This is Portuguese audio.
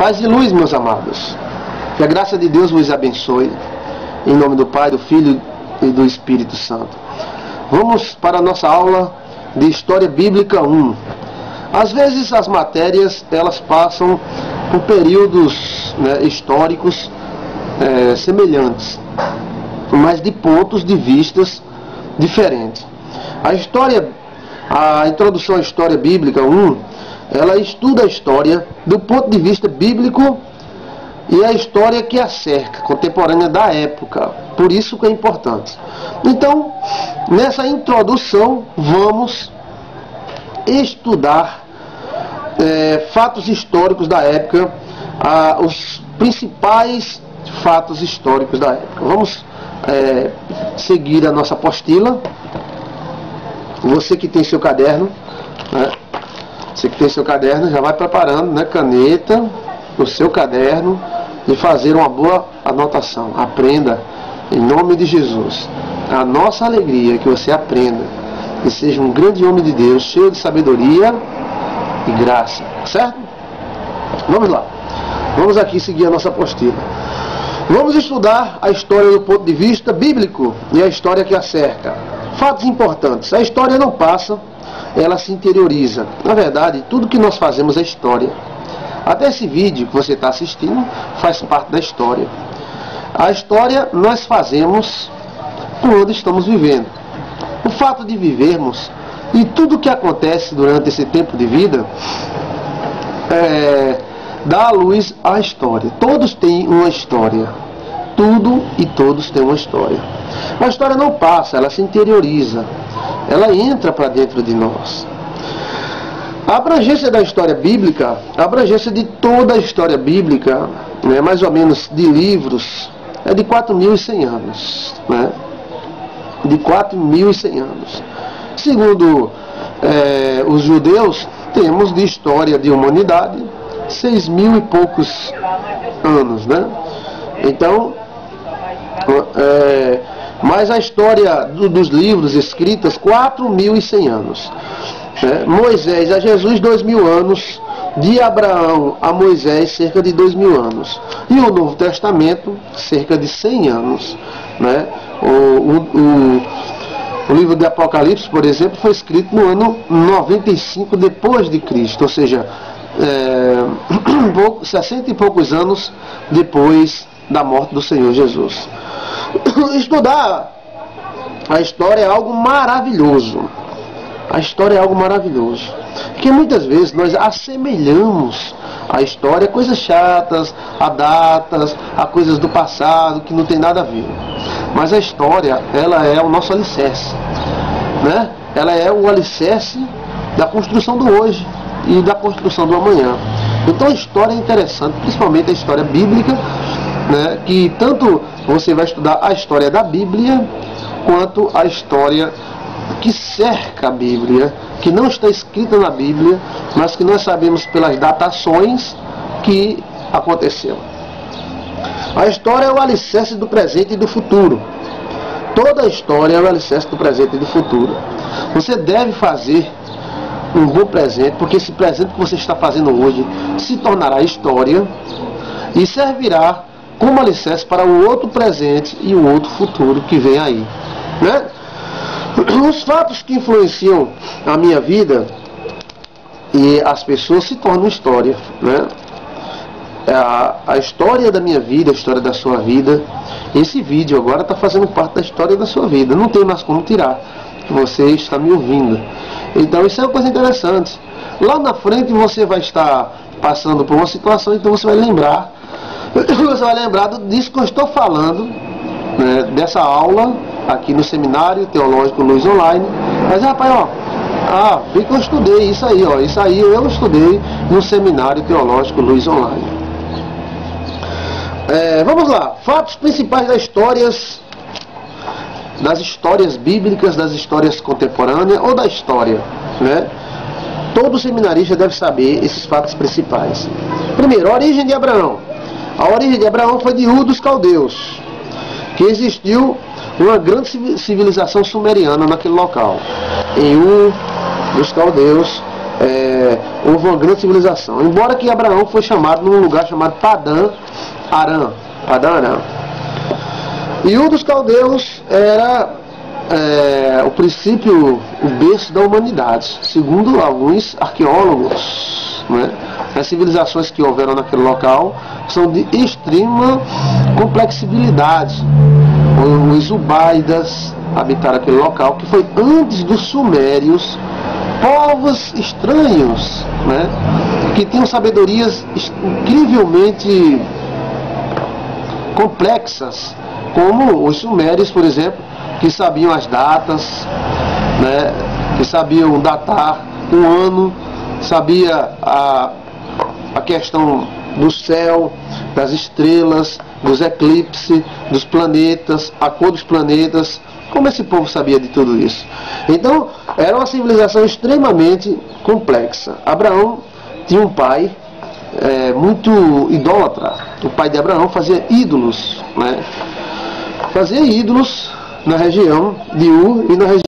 Paz e luz, meus amados. Que a graça de Deus vos abençoe. Em nome do Pai, do Filho e do Espírito Santo. Vamos para a nossa aula de História Bíblica 1. Às vezes as matérias elas passam por períodos históricos semelhantes, mas de pontos de vistas diferentes. A introdução à História Bíblica 1, ela estuda a história do ponto de vista bíblico e a história que a cerca, contemporânea da época. Por isso que é importante. Então, nessa introdução, vamos estudar fatos históricos da época, os principais fatos históricos da época. Vamos seguir a nossa apostila. Você que tem seu caderno, você que tem seu caderno, já vai preparando, caneta, o seu caderno, e fazer uma boa anotação. Aprenda, em nome de Jesus. A nossa alegria é que você aprenda e seja um grande homem de Deus, cheio de sabedoria e graça, certo? Vamos lá. Vamos aqui seguir a nossa apostila. Vamos estudar a história do ponto de vista bíblico e a história que a cerca. Fatos importantes. A história não passa, ela se interioriza. Na verdade, tudo que nós fazemos é história. Até esse vídeo que você está assistindo faz parte da história. A história nós fazemos quando estamos vivendo. O fato de vivermos e tudo que acontece durante esse tempo de vida dá à luz à história. Todos têm uma história. Tudo e todos têm uma história. A história não passa, ela se interioriza. Ela entra para dentro de nós. A abrangência da história bíblica, a abrangência de toda a história bíblica, mais ou menos de livros, é de 4.100 anos. De 4.100 anos. Segundo os judeus, temos de história de humanidade 6.000 e poucos anos. Então, mas a história dos livros escritos, 4.100 anos. Moisés a Jesus, 2.000 anos. De Abraão a Moisés, cerca de 2.000 anos. E o Novo Testamento, cerca de 100 anos. O livro de Apocalipse, por exemplo, foi escrito no ano 95 depois de Cristo, ou seja, 60 e poucos anos depois da morte do Senhor Jesus. Estudar a história é algo maravilhoso. A história é algo maravilhoso. Porque muitas vezes nós assemelhamos a história a coisas chatas, a datas, a coisas do passado que não tem nada a ver. Mas a história, ela é o nosso alicerce. Ela é o alicerce da construção do hoje e da construção do amanhã. Então a história é interessante, principalmente a história bíblica, que tanto você vai estudar a história da Bíblia, quanto a história que cerca a Bíblia, que não está escrita na Bíblia, mas que nós sabemos pelas datações que aconteceu. A história é o alicerce do presente e do futuro. Toda a história é o alicerce do presente e do futuro. Você deve fazer um bom presente, porque esse presente que você está fazendo hoje se tornará história e servirá como alicerce para o outro presente e o outro futuro que vem aí. Os fatos que influenciam a minha vida e as pessoas se tornam história. A história da minha vida, a história da sua vida. Esse vídeo agora está fazendo parte da história da sua vida. Não tem mais como tirar. Você está me ouvindo. Então isso é uma coisa interessante. Lá na frente você vai estar passando por uma situação, então você vai lembrar. Você vai lembrar disso que eu estou falando, dessa aula aqui no Seminário Teológico Luz Online. Mas rapaz, vi que eu estudei isso aí, isso aí eu estudei no Seminário Teológico Luz Online. Vamos lá, fatos principais das histórias bíblicas, das histórias contemporâneas ou da história. Todo seminarista deve saber esses fatos principais. Primeiro, a origem de Abraão. A origem de Abraão foi de Ur dos Caldeus, que existiu uma grande civilização sumeriana naquele local. Em Ur dos Caldeus houve uma grande civilização. Embora que Abraão foi chamado num lugar chamado Padã Arã. E Ur dos Caldeus era o princípio, o berço da humanidade, segundo alguns arqueólogos, né? As civilizações que houveram naquele local são de extrema complexibilidade. Os Ubaidas habitaram aquele local, que foi antes dos Sumérios, povos estranhos, né? Que tinham sabedorias incrivelmente complexas, como os Sumérios, por exemplo, que sabiam as datas, né? Que sabiam datar um ano, sabia a questão do céu, das estrelas, dos eclipses, dos planetas, a cor dos planetas. Como esse povo sabia de tudo isso? Então, era uma civilização extremamente complexa. Abraão tinha um pai muito idólatra. O pai de Abraão fazia ídolos, né? Fazia ídolos na região de Ur e na região